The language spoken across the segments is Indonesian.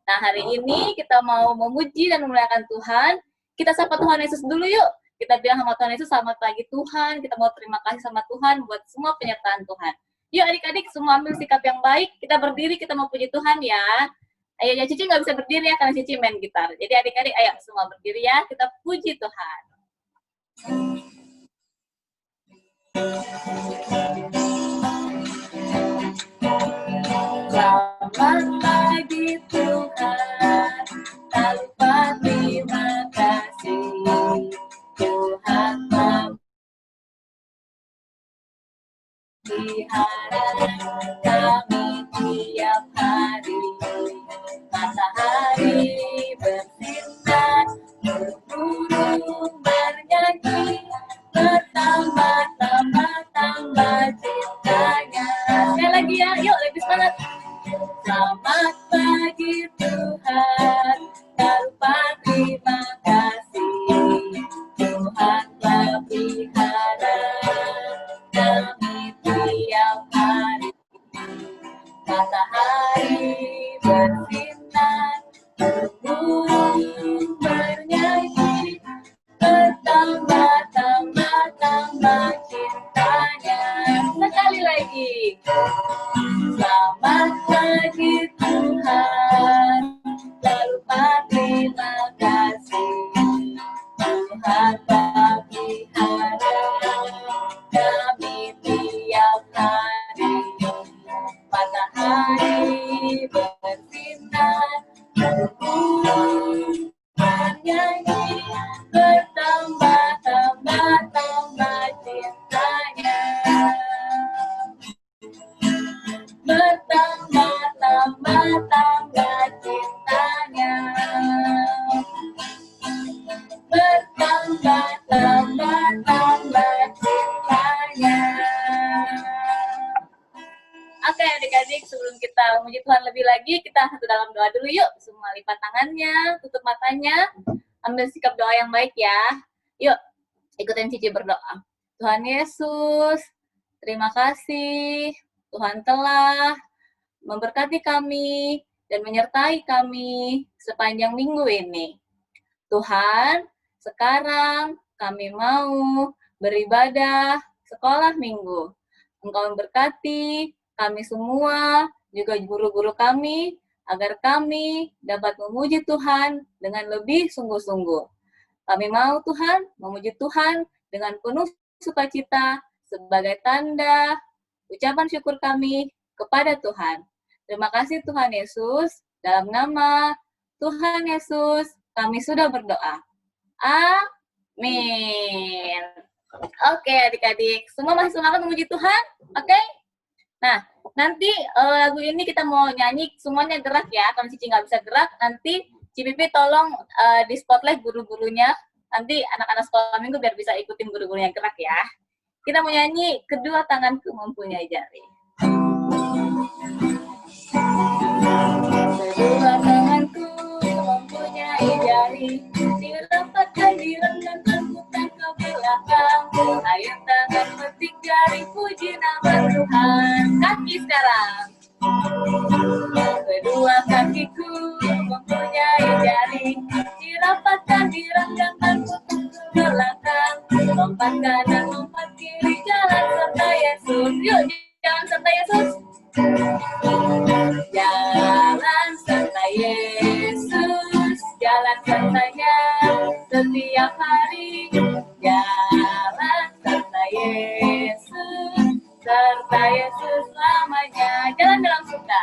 Nah, hari ini kita mau memuji dan memuliakan Tuhan. Kita sapa Tuhan Yesus dulu yuk. Kita bilang sama Tuhan Yesus, selamat pagi Tuhan. Kita mau terima kasih sama Tuhan buat semua penyertaan Tuhan. Yuk adik-adik, semua ambil sikap yang baik. Kita berdiri, kita mau puji Tuhan ya. Ayo, ya Cici nggak bisa berdiri ya, karena Cici main gitar. Jadi adik-adik, ayo semua berdiri ya. Kita puji Tuhan. Selamat pagi Tuhan, tak lupa terima kasih Tuhan pelihara kami tiap hari. Matahari bersinar, burung bernyanyi, bertambah cintanya. Sekali lagi ya, yuk lebih semangat. Selamat pagi Tuhan, tak lupa terima kasih Tuhan telah pelihara kami tiap hari. Matahari bersinar, burung bernyanyi, bertambah cintanya. Sekali lagi. Selamat pagi Tuhan, tak lupa terima kasih Tuhan pelihara kami tiap hari. Matahari bersinar, burung bernyanyi, bertambah cintanya. Bertambah cintanya. Bertambah cintanya. Oke adik-adik, sebelum kita memuji Tuhan lebih lagi, kita satu dalam doa dulu yuk. Semua lipat tangannya, tutup matanya, ambil sikap doa yang baik ya. Yuk, ikutin Cici berdoa. Tuhan Yesus, terima kasih. Tuhan telah memberkati kami dan menyertai kami sepanjang minggu ini. Tuhan, sekarang kami mau beribadah sekolah minggu. Engkau memberkati kami semua, juga guru-guru kami, agar kami dapat memuji Tuhan dengan lebih sungguh-sungguh. Kami mau Tuhan, memuji Tuhan dengan penuh sukacita sebagai tanda ucapan syukur kami kepada Tuhan. Terima kasih Tuhan Yesus, dalam nama Tuhan Yesus, kami sudah berdoa. Amin. Oke adik-adik, semua masih semangat memuji Tuhan? Oke? Nah, nanti lagu ini kita mau nyanyi, semuanya gerak ya. Kalau Cici nggak bisa gerak, nanti Cipipi tolong di spotlight guru-gurunya. Nanti anak-anak sekolah minggu biar bisa ikutin guru-gurunya gerak ya. Kita mau nyanyi Kedua Tanganku Mempunyai Jari. Kedua tanganku mempunyai jari, dirapatkan, direndahkan, bukan ke belakang. Ayun tangan petik jari, puji nama Tuhan. Kaki sekarang. Kedua kakiku mempunyai jari, dirapatkan, direndahkan, bukan ke belakang. Lompat kanan, lompat kiri, jalan serta Yesus. Yuk, jalan serta Yesus. Jalan serta Yesus, jalan sertanya setiap hari. Jalan serta Yesus selamanya. Jalan dalam suka,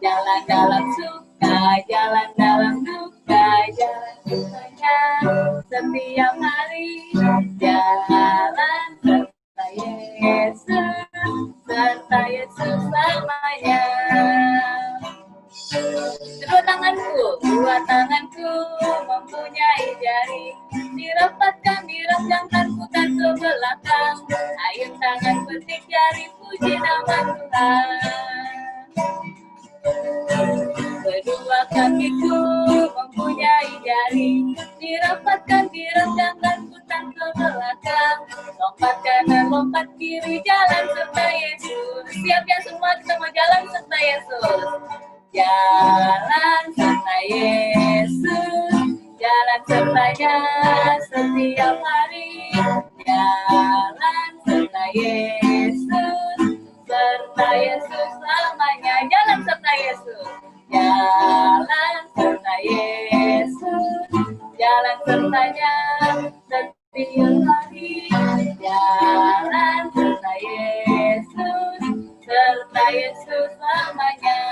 jalan dalam suka, jalan dalam duka, jalan sukanya setiap hari. Jalan serta Yesus selamanya. Dua tanganku mempunyai jari, dirapatkan, direndahkan, bukan ke belakang. Ayun tangan petik jari, puji nama Tuhan. Kedua kakiku mempunyai jari, dirapatkan, direndahkan, bukan ke belakang. Lompat kanan, lompat kiri, jalan serta Yesus. Siap ya semua, kita mau jalan serta Yesus. Jalan serta setiap hari. Jalan serta Yesus, serta Yesus selamanya. Jalan serta Yesus, jalan serta Yesus, jalan sertanya setiap hari. Jalan serta Yesus, serta Yesus selamanya.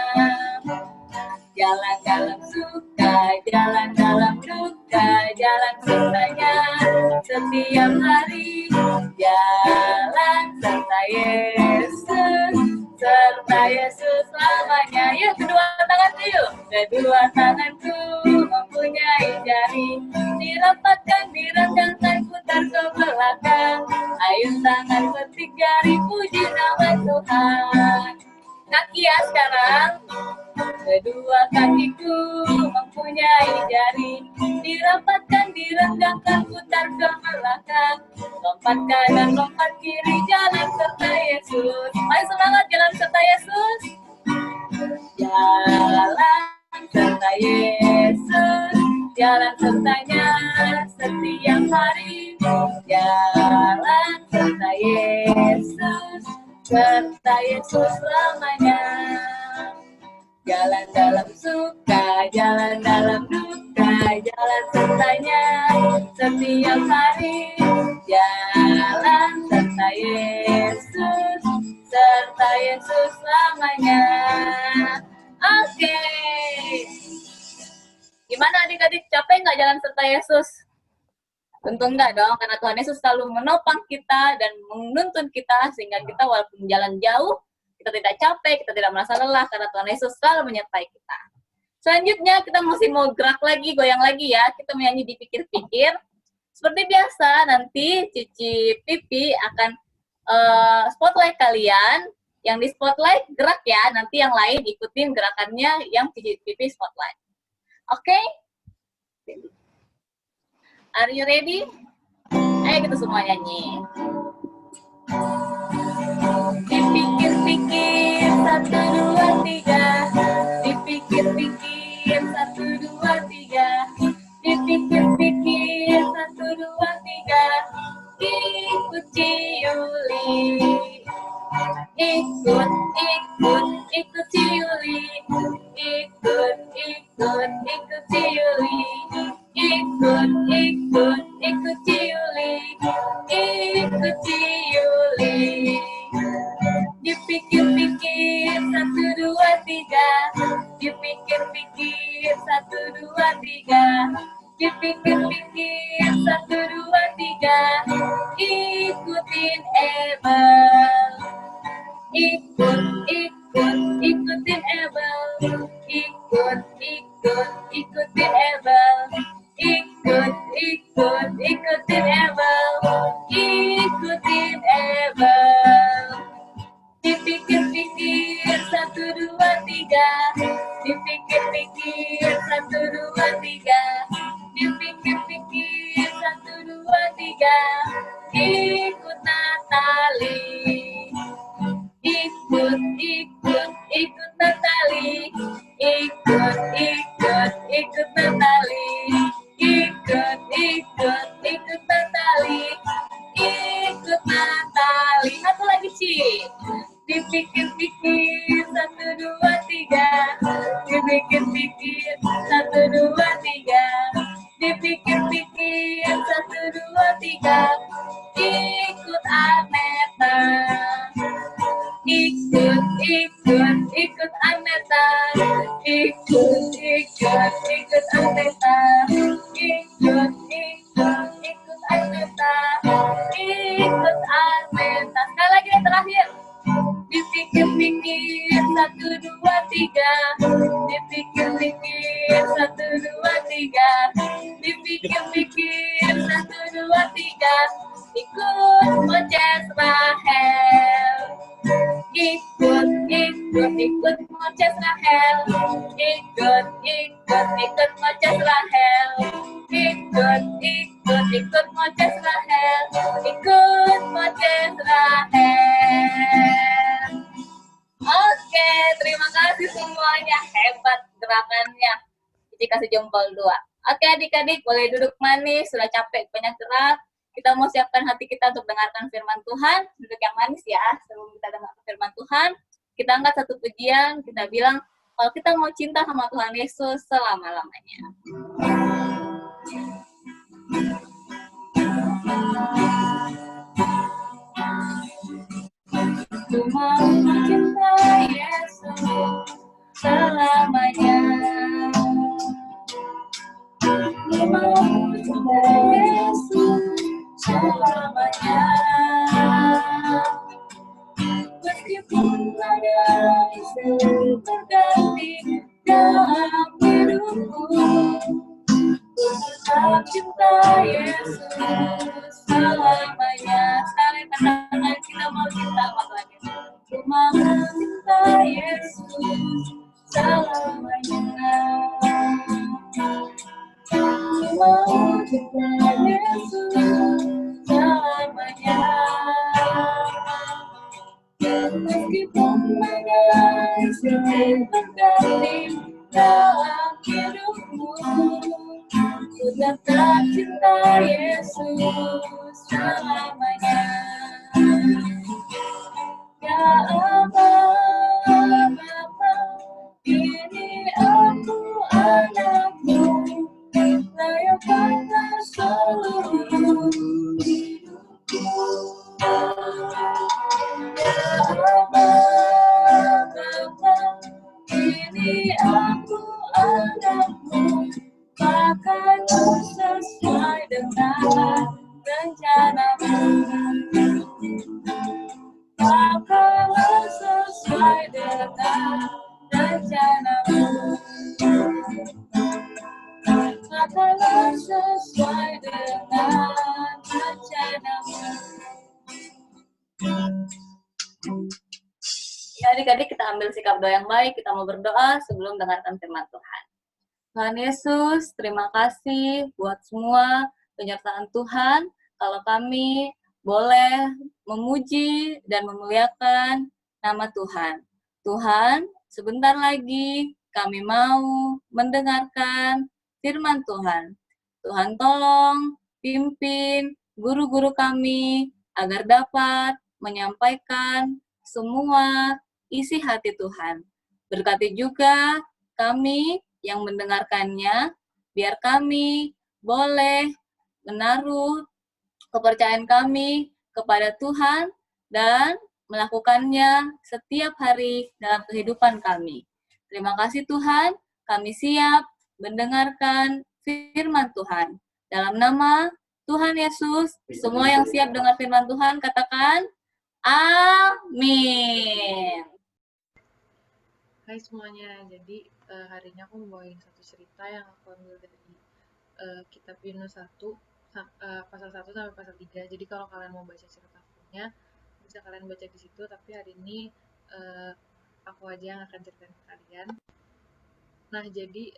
Jalan dalam suka, jalan dalam duka, jalan sertanya setiap hari. Jalan serta Yesus, serta Yesus selamanya. Yuk, kedua tangan yuk. Kedua tanganku mempunyai jari, dirapatkan, direndangkan, putar ke belakang. Ayun tangan petik jari, puji nama Tuhan. Kaki ya sekarang. Kedua kakiku mempunyai jari, dirapatkan, direnggangkan, putar ke belakang. Lompat kanan, lompat kiri, jalan serta Yesus. Ayo semangat, jalan serta Yesus. Jalan serta Yesus, jalan sertanya setiap hari. Jalan serta Yesus, serta Yesus selamanya. Jalan dalam suka, jalan dalam duka, jalan sertanya setiap hari. Jalan serta Yesus, serta Yesus selamanya. Oke. Gimana adik-adik, capek nggak jalan serta Yesus? Tentu enggak dong, karena Tuhan Yesus selalu menopang kita dan menuntun kita sehingga kita walaupun jalan jauh, kita tidak capek, kita tidak merasa lelah karena Tuhan Yesus selalu menyertai kita. Selanjutnya kita masih mau gerak lagi, goyang lagi ya. Kita menyanyi dipikir-pikir. Seperti biasa nanti Cici Pipi akan spotlight kalian. Yang di spotlight gerak ya, nanti yang lain ikutin gerakannya yang Cici Pipi spotlight. Oke? Are you ready? Ayo kita semua nyanyi. Dipikir-pikir, 1, 2, 3. Dipikir-pikir, 1, 2, 3. Dipikir-pikir, 1, 2, 3. Ikut Ciuli. Ikut Ciuli. Ikut Ciuli. Ikut Ciuli. Ikut Ciuli. Dipikir-pikir, 1, 2, 3. Dipikir-pikir, 1, 2, 3. Dipikir-pikir, 1, 2, 3. Ikutin Ebel. Ikutin Ebel. Ikutin Ebel. Ikutin Ebel. Ikutin Ebel. Dipikir-pikir, 1, 2, 3. Dipikir-pikir, 1, 2, 3. Dipikir-pikir, 1, 2, 3. Ikut Natali. Ikut Natali. Ikut Natali. Ikut Natali. Ikut Natali. Satu lagi, Ci. Dipikir-pikir, 1, 2, 3. Dipikir-pikir, 1, 2, 3. Dipikir-pikir, 1, 2, 3. Ikut Aneta. Ikut Aneta. Ikut Aneta. Ikut Aneta. Ikut Aneta. Sekali lagi yang terakhir. Dipikir-pikir, 1, 2, 3. Dipikir-pikir, 1, 2, 3. Dipikir-pikir, 1, 2, 3. Ikut Moces Rahel. Ikut Moces Rahel. Ikut Moces Rahel. Ikut Moces Rahel. Ikut Moces Rahel. Oke, terima kasih semuanya. Hebat gerakannya. Cici kasih jempol 2. Oke adik-adik, boleh duduk manis, sudah capek banyak gerak. Kita mau siapkan hati kita untuk dengarkan firman Tuhan. Duduk yang manis ya, sebelum kita dengar firman Tuhan. Kita angkat satu pujian, kita bilang, kalau kita mau cinta sama Tuhan Yesus selama-lamanya. Ku mau mencintai Yesus selamanya. Ku mau mencintai Yesus selamanya. Meskipun ada isu terganti dalam hidupku, ku tetap cinta Yesus selamanya. Sekali tangan kita mau cinta sama Tuhan Yesus. Ku mau cinta Yesus selamanya. Ku mau cinta Yesus selamanya. Meskipun ada isu terganti dalam hidupmu, ku tetap cinta Yesus selamanya. Ya Allah, Bapa, ini aku anakmu, layakkanlah seluruh hidupku. Ya Allah, Bapa, ini aku anakmu, pakailah sesuai dengan rencanamu. Pakailah sesuai dengan rencanamu. Pakailah sesuai dengan rencanamu. Ya, adik-adik, kita ambil sikap doa yang baik. Kita mau berdoa sebelum dengarkan firman Tuhan. Tuhan Yesus, terima kasih buat semua penyertaan Tuhan. Kalau kami boleh memuji dan memuliakan nama Tuhan. Tuhan, sebentar lagi kami mau mendengarkan firman Tuhan. Tuhan tolong pimpin guru-guru kami agar dapat menyampaikan semua isi hati Tuhan. Berkati juga kami yang mendengarkannya, biar kami boleh menaruh kepercayaan kami kepada Tuhan dan melakukannya setiap hari dalam kehidupan kami. Terima kasih Tuhan, kami siap mendengarkan firman Tuhan. Dalam nama Tuhan Yesus, semua yang siap dengar firman Tuhan, katakan, amin. Hai semuanya, jadi hari ini aku mau bawain satu cerita yang aku ambil dari kitab Yunus 1, pasal 1 sampai pasal 3. Jadi kalau kalian mau baca cerita fullnya, bisa kalian baca di situ, tapi hari ini aku aja yang akan ceritain ke kalian. Nah, jadi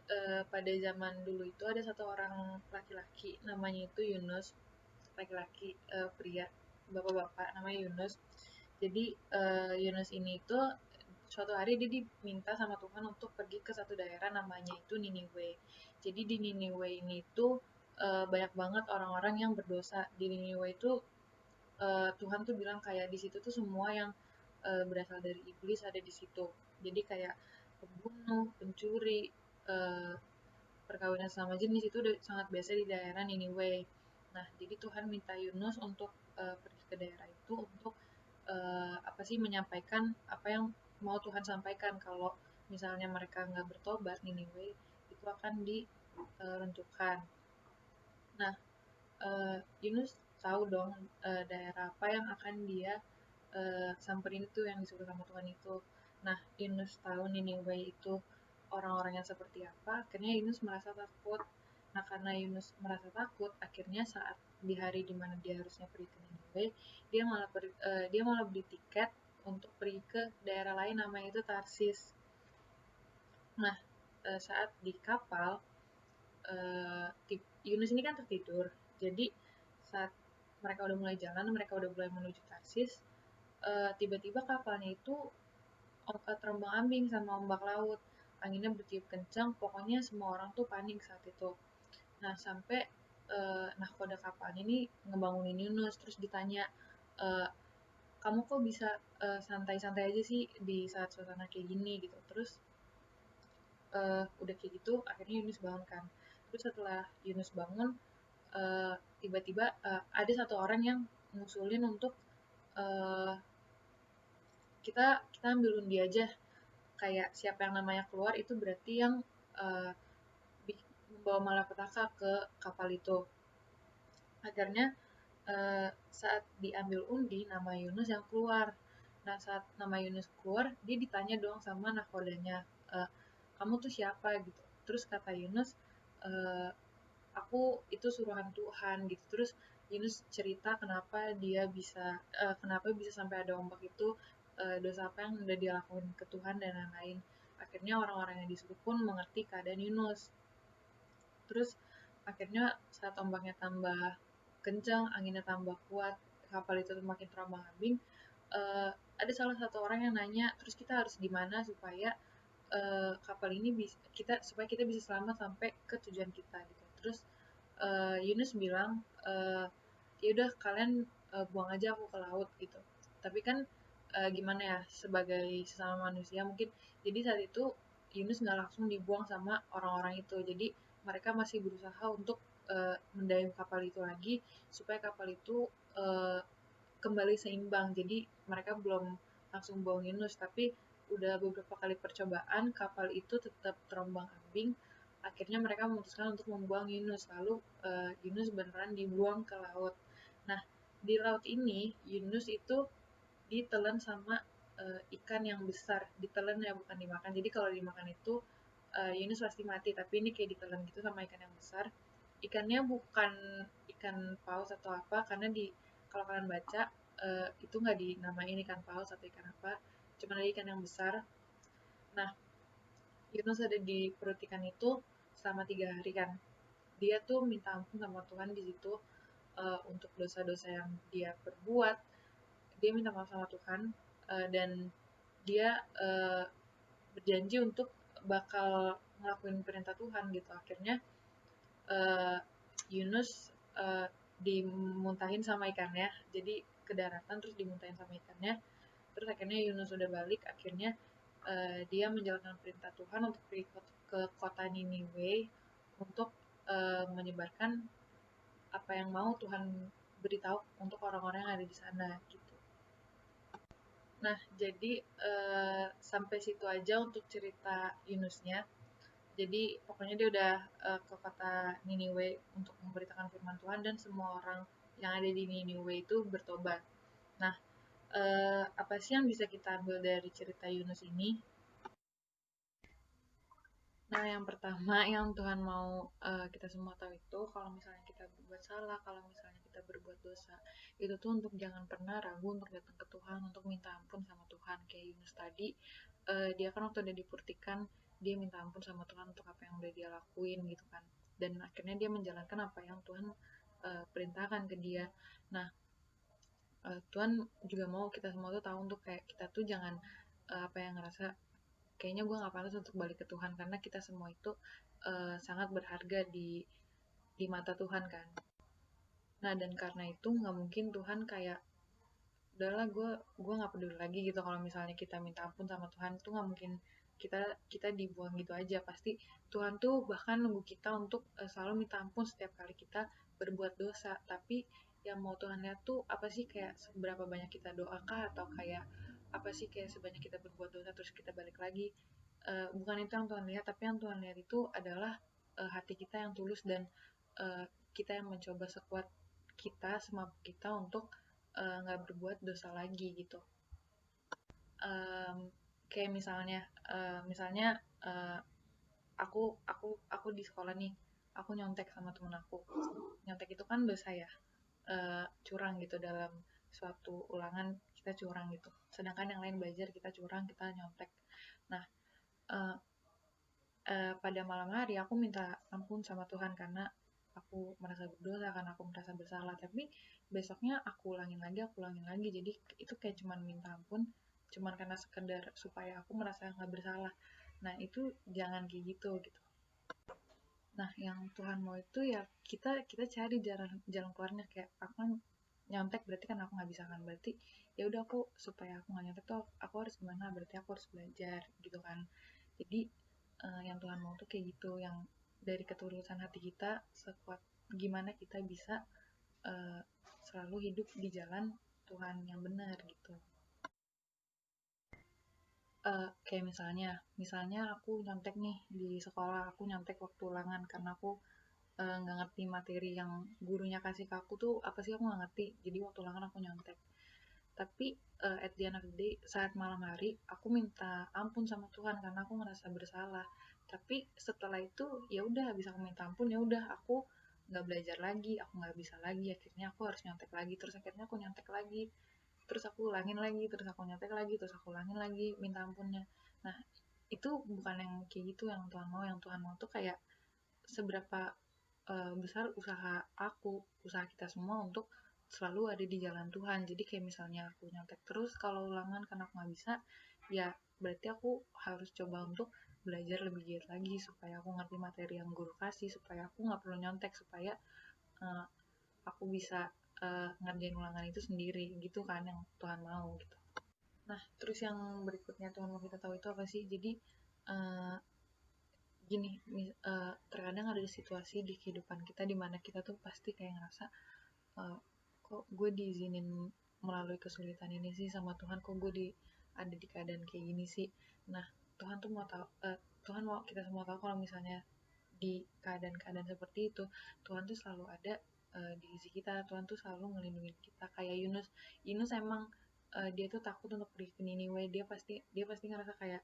pada zaman dulu itu ada satu orang laki-laki, namanya itu Yunus, laki-laki pria, bapak-bapak, namanya Yunus. Jadi Yunus ini itu suatu hari dia diminta sama Tuhan untuk pergi ke satu daerah namanya itu Niniwe. Jadi di Niniwe ini itu banyak banget orang-orang yang berdosa. Di Niniwe itu Tuhan tuh bilang kayak di situ tuh semua yang berasal dari iblis ada di situ. Jadi kayak pembunuh, pencuri, perkawinan sama jenis itu udah sangat biasa di daerah Niniwe. Nah, jadi Tuhan minta Yunus untuk pergi ke daerah itu untuk apa sih menyampaikan apa yang mau Tuhan sampaikan. Kalau misalnya mereka nggak bertobat, Niniwe itu akan diruntuhkan. Nah, Yunus tahu dong daerah apa yang akan dia samperin itu yang disuruh sama Tuhan itu. Nah, Yunus tahu Niniwe itu orang-orang yang seperti apa, akhirnya Yunus merasa takut. Nah, karena Yunus merasa takut, akhirnya saat di hari dimana dia harusnya pergi ke Niniwe, dia malah beli tiket untuk pergi ke daerah lain namanya itu Tarsis. Nah, saat di kapal, Yunus ini kan tertidur. Jadi saat mereka udah mulai jalan, mereka udah mulai menuju Tarsis, tiba-tiba kapalnya itu terombang-ambing sama ombak laut. Anginnya bertiup kencang, pokoknya semua orang tuh panik saat itu. Nah, sampai nahkoda kapal ini ngebangunin Yunus, terus ditanya, eh, kamu kok bisa santai-santai aja sih di saat suasana kayak gini gitu. Terus udah kayak gitu, akhirnya Yunus bangun kan. Terus setelah Yunus bangun, eh, tiba-tiba ada satu orang yang ngusulin untuk eh, kita kita ambil undi aja, kayak siapa yang namanya keluar itu berarti yang eh, membawa malapetaka ke kapal itu. Akhirnya saat diambil undi nama Yunus yang keluar. Nah, saat nama Yunus keluar, dia ditanya dong sama nahkodanya, e, kamu tuh siapa gitu. Terus kata Yunus, e, aku itu suruhan Tuhan gitu. Terus Yunus cerita kenapa bisa sampai ada ombak itu, dosa apa yang udah dia lakuin ke Tuhan dan lain-lain. Akhirnya orang-orang yang disebut pun mengerti keadaan Yunus. Terus akhirnya saat ombaknya tambah kencang, anginnya tambah kuat, kapal itu makin terombang-ambing, eh, ada salah satu orang yang nanya, terus kita harus gimana supaya kapal ini supaya kita bisa selamat sampai ke tujuan kita gitu. Terus Yunus bilang, ya udah kalian buang aja aku ke laut gitu. Tapi kan gimana ya, sebagai sesama manusia mungkin, jadi saat itu Yunus nggak langsung dibuang sama orang-orang itu. Jadi mereka masih berusaha untuk mendayung kapal itu lagi supaya kapal itu uh, kembali seimbang. Jadi mereka belum langsung buang Yunus, tapi udah beberapa kali percobaan kapal itu tetap terombang-ambing. Akhirnya mereka memutuskan untuk membuang Yunus, lalu Yunus beneran dibuang ke laut. Nah, di laut ini Yunus itu ditelan sama ikan yang besar. Ditelan ya, bukan dimakan. Jadi kalau dimakan itu Yunus pasti mati, tapi ini kayak ditelan gitu sama ikan yang besar. Ikannya bukan ikan paus atau apa, karena kalau kalian baca itu nggak dinamain ikan paus atau ikan apa, cuma ada ikan yang besar. Nah, Yunus ada di perut ikan itu selama 3 hari kan. Dia tuh minta ampun sama Tuhan di situ untuk dosa-dosa yang dia perbuat. Dia minta maaf sama Tuhan dan dia berjanji untuk bakal ngelakuin perintah Tuhan gitu. Akhirnya uh, Yunus dimuntahin sama ikannya, jadi ke daratan terus dimuntahin sama ikannya. Terus akhirnya Yunus udah balik, akhirnya dia menjalankan perintah Tuhan untuk pergi ke kota Niniwe untuk menyebarkan apa yang mau Tuhan beritahu untuk orang-orang yang ada di sana gitu. Nah, jadi sampai situ aja untuk cerita Yunusnya. Jadi pokoknya dia udah ke kota Niniwe untuk memberitakan firman Tuhan dan semua orang yang ada di Niniwe itu bertobat. Nah, apa sih yang bisa kita ambil dari cerita Yunus ini? Nah, yang pertama yang Tuhan mau kita semua tahu itu, kalau misalnya kita berbuat salah, kalau misalnya kita berbuat dosa, itu tuh untuk jangan pernah ragu untuk datang ke Tuhan, untuk minta ampun sama Tuhan. Kayak Yunus tadi, dia kan waktu udah dipurtikan, dia minta ampun sama Tuhan untuk apa yang udah dia lakuin gitu kan. Dan akhirnya dia menjalankan apa yang Tuhan perintahkan ke dia. Nah, Tuhan juga mau kita semua tuh tahu untuk kayak kita tuh jangan apa yang ngerasa kayaknya gue nggak pantas untuk balik ke Tuhan, karena kita semua itu sangat berharga di mata Tuhan kan. Nah, dan karena itu nggak mungkin Tuhan kayak udahlah gue nggak peduli lagi gitu. Kalau misalnya kita minta ampun sama Tuhan itu nggak mungkin kita kita dibuang gitu aja. Pasti Tuhan tuh bahkan nunggu kita untuk selalu minta ampun setiap kali kita berbuat dosa. Tapi yang mau Tuhan lihat tuh apa sih, kayak seberapa banyak kita doakah, atau kayak apa sih, kayak sebanyak kita berbuat dosa terus kita balik lagi. Bukan itu yang Tuhan lihat, tapi yang Tuhan lihat itu adalah hati kita yang tulus dan kita yang mencoba sekuat kita, semampu kita untuk nggak berbuat dosa lagi gitu. Kayak misalnya uh, aku di sekolah nih, aku nyontek sama temen aku. Nyontek itu kan dosa ya, curang gitu dalam suatu ulangan kita curang gitu. Sedangkan yang lain belajar, kita curang, kita nyontek. Nah, uh, pada malam hari aku minta ampun sama Tuhan karena aku merasa berdosa, karena aku merasa bersalah. Tapi besoknya aku ulangin lagi. Jadi itu kayak cuman minta ampun, cuman karena sekedar supaya aku merasa nggak bersalah. Nah, itu jangan kayak gitu gitu. Nah, yang Tuhan mau itu ya kita cari jalan keluarnya. Kayak aku kan nyontek, berarti kan aku nggak bisa kan, berarti ya udah aku supaya aku nggak nyontek tuh aku harus gimana, berarti aku harus belajar gitu kan. Jadi yang Tuhan mau tuh kayak gitu, yang dari ketulusan hati kita, sekuat gimana kita bisa eh, selalu hidup di jalan Tuhan yang benar gitu. Kayak misalnya aku nyontek nih di sekolah, aku nyontek waktu ulangan karena aku nggak ngerti materi yang gurunya kasih ke aku tuh apa sih, aku nggak ngerti. Jadi waktu ulangan aku nyontek. Tapi at the end of the day, saat malam hari aku minta ampun sama Tuhan karena aku ngerasa bersalah. Tapi setelah itu ya udah, habis aku minta ampun ya udah, aku nggak belajar lagi, aku nggak bisa lagi, akhirnya aku harus nyontek lagi, terus akhirnya aku nyontek lagi, terus aku ulangin lagi, terus aku nyontek lagi, terus aku ulangin lagi minta ampunnya. Nah, itu bukan yang kayak gitu yang Tuhan mau. Yang Tuhan mau tuh kayak seberapa besar usaha kita semua untuk selalu ada di jalan Tuhan. Jadi kayak misalnya aku nyontek terus kalau ulangan karena aku nggak bisa, ya berarti aku harus coba untuk belajar lebih giat lagi supaya aku ngerti materi yang guru kasih, supaya aku nggak perlu nyontek, supaya uh, aku bisa ngerjain ulangan itu sendiri gitu kan, yang Tuhan mau gitu. Nah, terus yang berikutnya Tuhan mau kita tahu itu apa sih? Jadi uh, gini, terkadang ada situasi di kehidupan kita di mana kita tuh pasti kayak ngerasa, uh, kok gue diizinin melalui kesulitan ini sih sama Tuhan, kok gue ada di keadaan kayak gini sih. Nah, Tuhan tuh mau tahu, Tuhan mau kita semua tahu kalau misalnya di keadaan-keadaan seperti itu, Tuhan tuh selalu ada di sisi kita. Tuhan tuh selalu ngelindungin kita. Kayak Yunus, Yunus emang dia tuh takut untuk pergi ke Niniwe. Dia pasti ngerasa kayak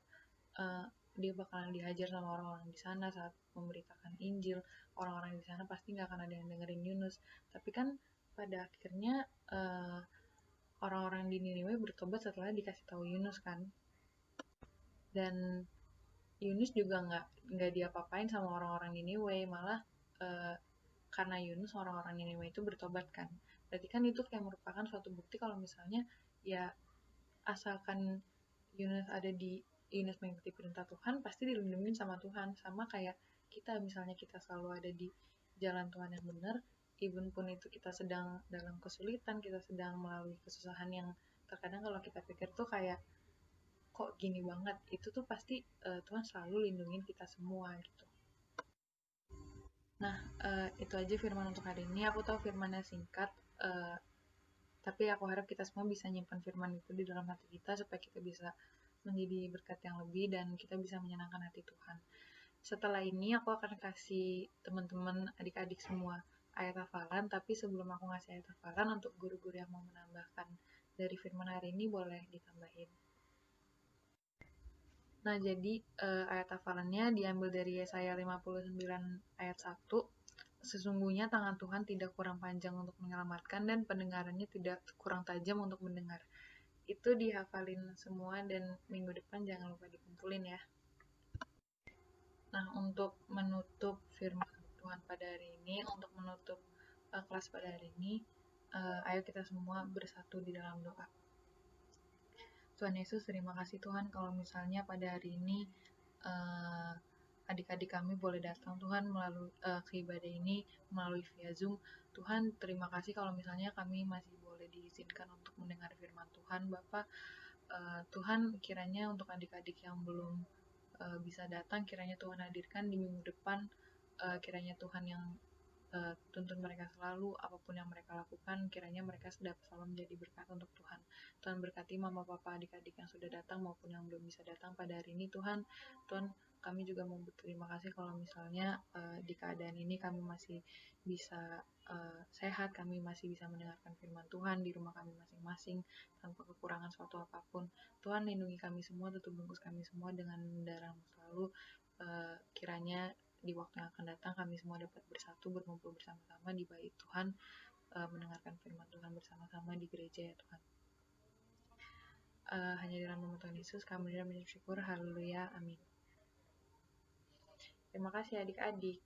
uh, dia bakalan dihajar sama orang-orang di sana saat memberitakan Injil. Orang-orang di sana pasti nggak akan ada yang dengerin Yunus. Tapi kan pada akhirnya orang-orang di Niniwe bertobat setelah dikasih tahu Yunus kan. Dan Yunus juga nggak diapa-apain sama orang-orang Niniwe, malah uh, karena Yunus, orang-orang Niniwe itu bertobat kan. Berarti kan itu kayak merupakan suatu bukti kalau misalnya ya asalkan Yunus mengikuti perintah Tuhan, pasti dilindungi sama Tuhan. Sama kayak kita, misalnya kita selalu ada di jalan Tuhan yang benar, even pun itu kita sedang dalam kesulitan, kita sedang melalui kesusahan yang terkadang kalau kita pikir tuh kayak kok gini banget, itu tuh pasti Tuhan selalu lindungin kita semua gitu. Nah, itu aja firman untuk hari ini. Aku tahu firmannya singkat, tapi aku harap kita semua bisa nyimpan firman itu di dalam hati kita supaya kita bisa menjadi berkat yang lebih dan kita bisa menyenangkan hati Tuhan. Setelah ini aku akan kasih teman-teman, adik-adik semua ayat hafalan, tapi sebelum aku ngasih ayat hafalan, untuk guru-guru yang mau menambahkan dari firman hari ini boleh ditambahin. Nah, jadi ayat hafalannya diambil dari Yesaya 59 ayat 1. Sesungguhnya tangan Tuhan tidak kurang panjang untuk menyelamatkan dan pendengarannya tidak kurang tajam untuk mendengar. Itu dihafalin semua dan minggu depan jangan lupa dikumpulin ya. Nah, untuk menutup firman Tuhan pada hari ini, untuk menutup kelas pada hari ini, ayo kita semua bersatu di dalam doa. Tuhan Yesus, terima kasih Tuhan kalau misalnya pada hari ini uh, adik-adik kami boleh datang Tuhan melalui ke ibadah ini melalui via Zoom. Tuhan, terima kasih kalau misalnya kami masih boleh diizinkan untuk mendengar firman Tuhan. Bapak, Tuhan, kiranya untuk adik-adik yang belum bisa datang, kiranya Tuhan hadirkan di minggu depan, kiranya Tuhan yang tuntun mereka selalu, apapun yang mereka lakukan, kiranya mereka dapat selalu menjadi berkat untuk Tuhan. Tuhan berkati mama, papa, adik-adik yang sudah datang maupun yang belum bisa datang pada hari ini Tuhan. Tuhan, kami juga mau berterima kasih kalau misalnya di keadaan ini kami masih bisa sehat, kami masih bisa mendengarkan firman Tuhan di rumah kami masing-masing tanpa kekurangan suatu apapun. Tuhan, lindungi kami semua, tutup bungkus kami semua dengan darah-Mu selalu. Kiranya di waktu yang akan datang kami semua dapat bersatu, berkumpul bersama-sama di bait Tuhan, mendengarkan firman Tuhan bersama-sama di gereja ya Tuhan. Hanya dalam nama Tuhan Yesus kami bersyukur, haleluya, amin. Terima kasih adik-adik.